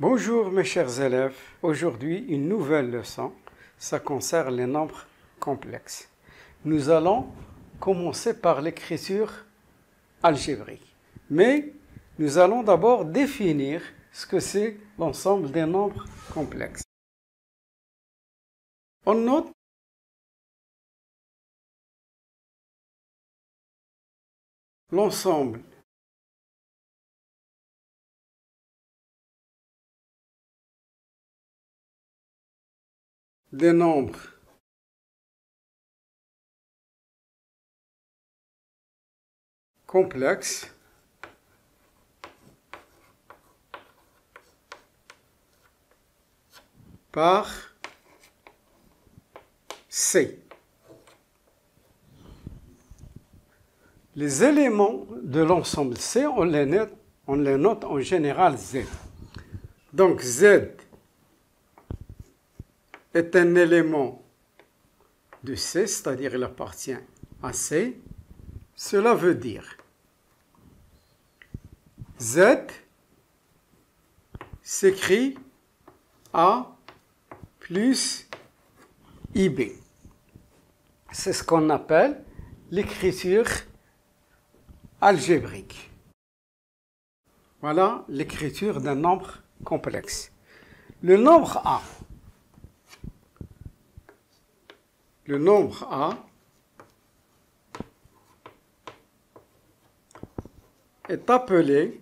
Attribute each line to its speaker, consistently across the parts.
Speaker 1: Bonjour mes chers élèves, aujourd'hui une nouvelle leçon, ça concerne les nombres complexes. Nous allons commencer par l'écriture algébrique, mais nous allons d'abord définir ce que c'est l'ensemble des nombres complexes. On note l'ensemble des nombres complexes par C. Les éléments de l'ensemble C, on les note en général Z. Donc Z est un élément de C, c'est-à-dire il appartient à C. Cela veut dire Z s'écrit A plus IB. C'est ce qu'on appelle l'écriture algébrique. Voilà l'écriture d'un nombre complexe. Le nombre A. Le nombre A est appelé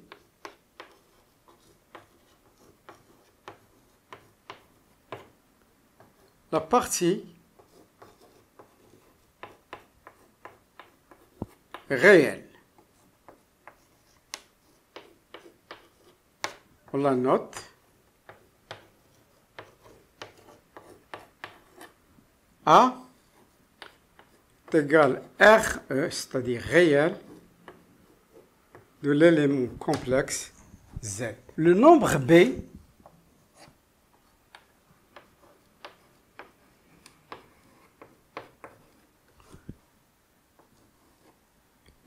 Speaker 1: la partie réelle. On la note. A est égal RE, c'est-à-dire réel, de l'élément complexe Z. Le nombre B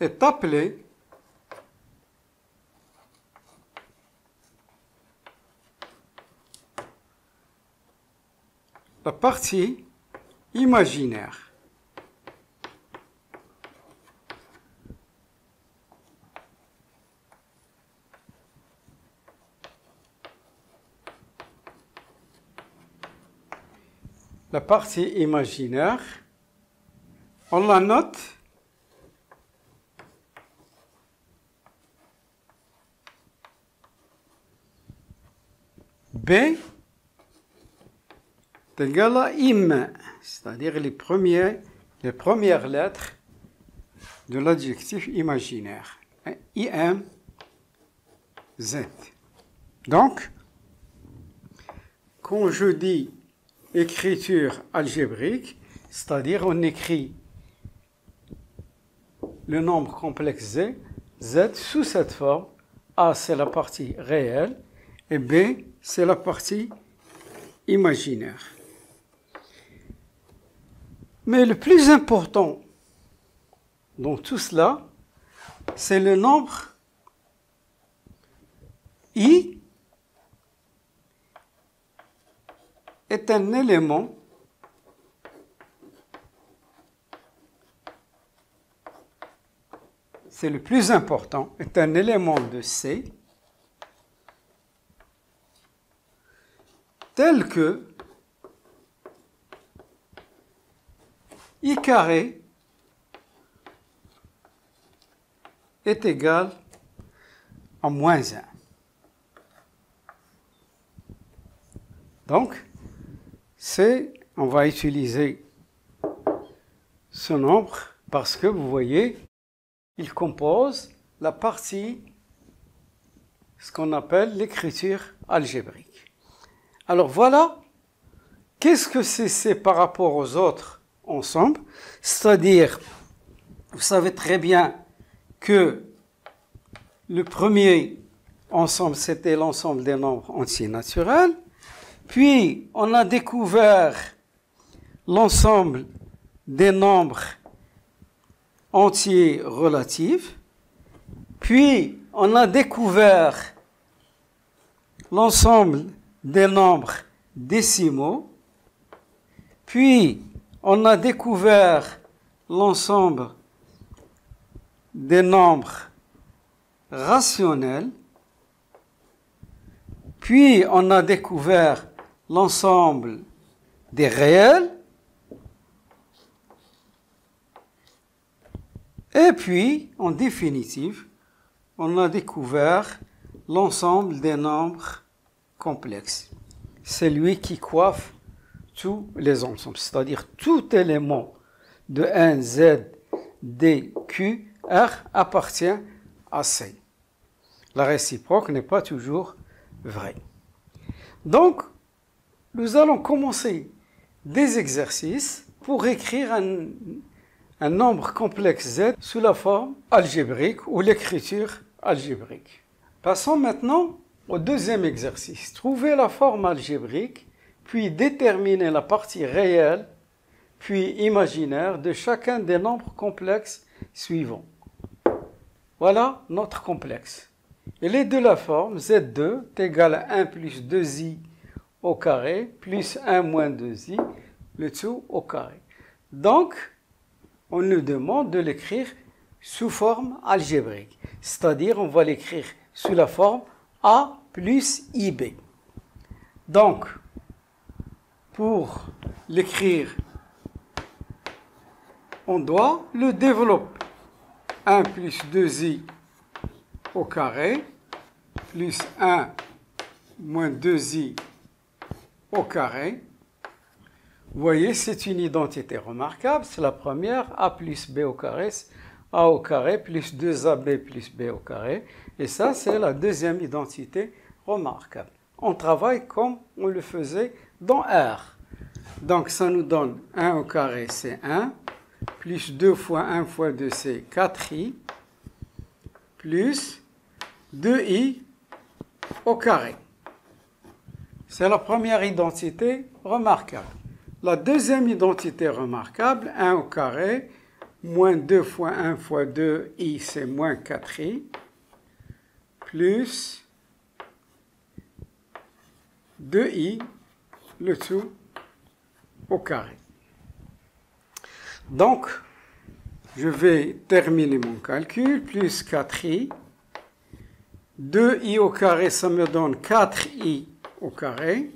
Speaker 1: est appelé la partie imaginaire. La partie imaginaire, on la note B est égal à IM, c'est-à-dire les premières lettres de l'adjectif imaginaire. IM, Z. Donc, quand je dis écriture algébrique, c'est-à-dire on écrit le nombre complexe Z, Z sous cette forme. A, c'est la partie réelle, et B, c'est la partie imaginaire. Mais le plus important dans tout cela, c'est le nombre I est un élément c'est le plus important, est un élément de C tel que I carré est égal à moins 1. Donc, on va utiliser ce nombre parce que vous voyez, il compose la partie, ce qu'on appelle l'écriture algébrique. Alors voilà, qu'est-ce que c'est par rapport aux autres ensembles? C'est-à-dire, vous savez très bien que le premier ensemble, c'était l'ensemble des nombres entiers naturels. Puis, on a découvert l'ensemble des nombres entiers relatifs. Puis, on a découvert l'ensemble des nombres décimaux, puis on a découvert l'ensemble des nombres rationnels, puis on a découvert l'ensemble des réels, et puis, en définitive, on a découvert l'ensemble des nombres complexes. C'est lui qui coiffe tous les ensembles, c'est-à-dire tout élément de N, Z, D, Q, R appartient à C. La réciproque n'est pas toujours vraie. Donc, nous allons commencer des exercices pour écrire un nombre complexe Z sous la forme algébrique ou l'écriture algébrique. Passons maintenant au deuxième exercice. Trouver la forme algébrique, puis déterminer la partie réelle, puis imaginaire de chacun des nombres complexes suivants. Voilà notre complexe. Il est de la forme Z2 est égal à 1 plus 2i au carré plus 1 moins 2i, le tout au carré. Donc, on nous demande de l'écrire sous forme algébrique, c'est-à-dire on va l'écrire sous la forme A plus IB. Donc, pour l'écrire, on doit le développer. 1 plus 2i au carré plus 1 moins 2i au carré. Vous voyez, c'est une identité remarquable. C'est la première. A plus B au carré, A au carré plus 2AB plus B au carré. Et ça, c'est la deuxième identité remarquable. On travaille comme on le faisait dans R. Donc, ça nous donne 1 au carré, c'est 1, plus 2 fois 1 fois 2, c'est 4i, plus 2i au carré. C'est la première identité remarquable. La deuxième identité remarquable, 1 au carré, moins 2 fois 1 fois 2i, c'est moins 4i, plus 2i, le tout au carré. Donc, je vais terminer mon calcul, plus 4i, 2i au carré, ça me donne 4i au carré,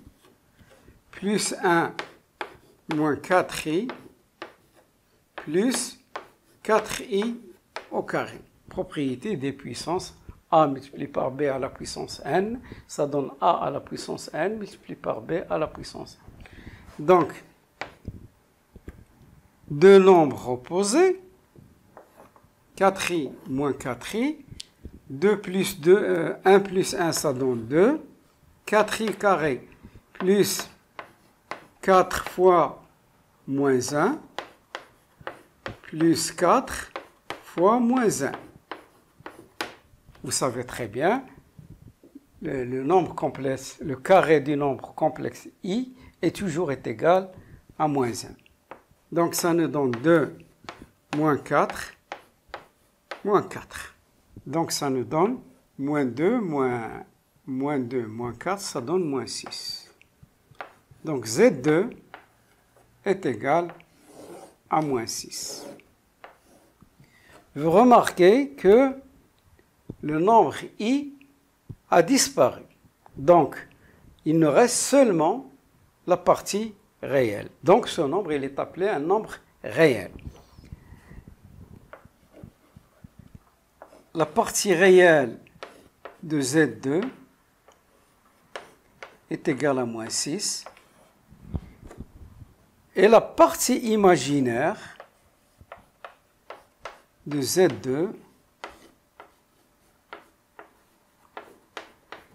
Speaker 1: plus 1 moins 4i, plus 4i au carré. Propriété des puissances, a multiplié par b à la puissance n, ça donne a à la puissance n multiplié par b à la puissance n. Donc, deux nombres opposés, 4i moins 4i, 2 plus 2, 1 plus 1, ça donne 2, 4i carré plus 4 fois moins 1, plus 4 fois moins 1. Vous savez très bien, le nombre complexe, le carré du nombre complexe i est toujours égal à moins 1. Donc ça nous donne 2 moins 4, moins 4. Donc ça nous donne moins 2, moins 2, moins 4, ça donne moins 6. Donc Z2 est égal à moins 6. Vous remarquez que le nombre i a disparu. Donc, il nous reste seulement la partie réelle. Donc, ce nombre, il est appelé un nombre réel. La partie réelle de Z2 est égale à moins 6. Et la partie imaginaire de Z2,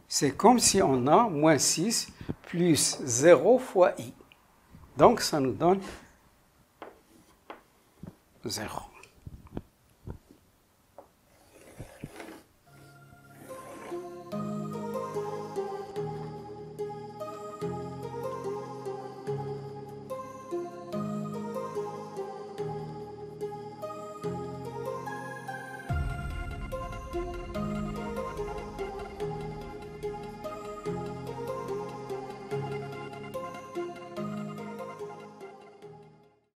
Speaker 1: c'est comme si on a moins 6 plus 0 fois i. Donc, ça nous donne 0.